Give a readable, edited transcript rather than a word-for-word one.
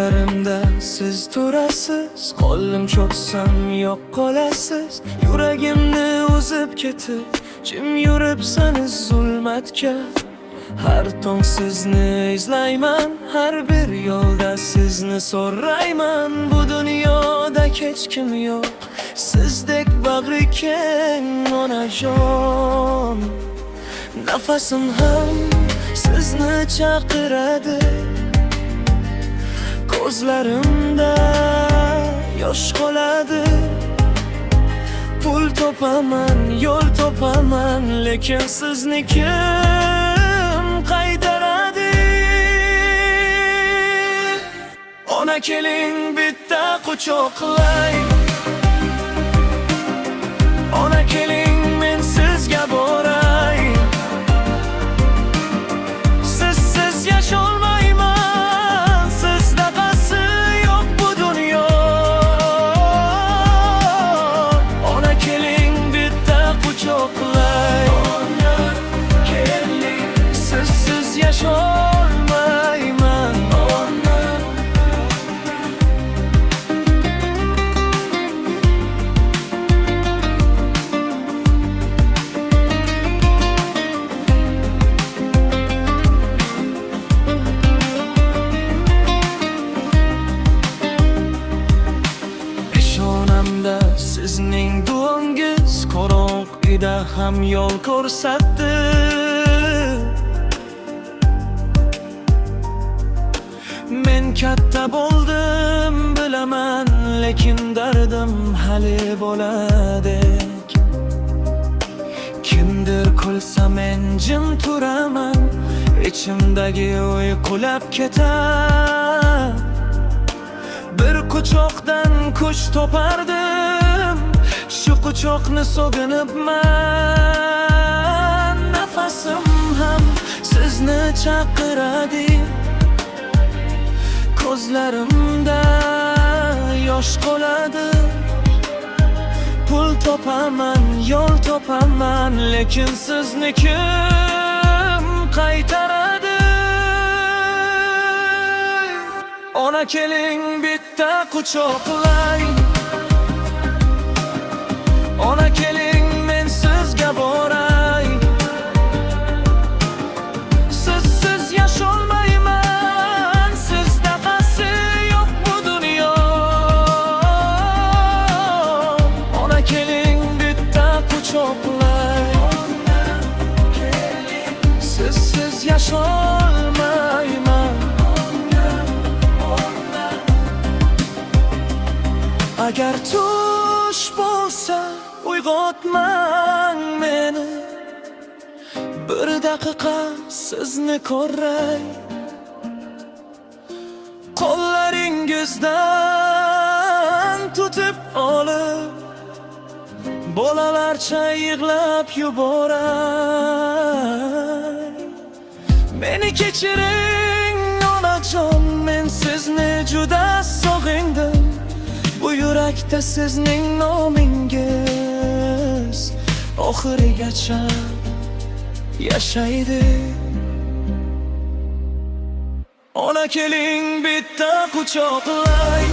Ko'zlarimda siz turasiz, qo'lim cho'ksam yo'q qolasiz. Yuragimni uzib ketib, jim yuribsiz zulmatga. Har tong sizni izlayman, har bir yo'lda sizni so'rayman. Bu dunyoda hech kim yo'q, sizdek bag'ri keng onajon. Nafasim ham sizni chaqiradi, ko'zlarimda yosh qoladi. Pul topaman, yo'l topaman, lekin sizni kim qaytaradi? Ona keling bitta quchoqlay, ona keling men sizga boray. Sizsiz yasholmayman, sizdaqasi yo'q bu dunyo. Ona keling bitta quchoqlay, ona keling, sizsiz yasholmayman. Sizning duongiz qorong'ida ham yo'l ko'rsatdi. Men katta bo'ldim bilaman, lekin dardim hali bo'ladek. Kimdir kulsa men jim turaman, ichimdagi uyqulab ketar. Bir quchoqdan kuch topardim, shu quchoqni so'ginibman. Nafasim ham sizni chaqiradi, ko'zlarimda yosh qoladi. Pul topaman, yo'l topaman, lekin sizni kim qaytaradi? Ona keling bitta quchoqlay, ona keling men sizga boray. Sizsiz yasholmayman, sizdaqasi yo'q bu dunyo. Ona keling bitta quchoqlay, sizsiz yasholmayman. Agar tush bo'lsa uyg'otmang meni, bir daqiqa sizni ko'ray. Qo'llaringizdan tutib olib, bolalarcha yig'lab yuboray. Meni kechiring onajon, men sizni juda sog'indim. Bu yurakda sizning nomingiz oxirigacha yashaydi. Ona keling bitta quchoqlay,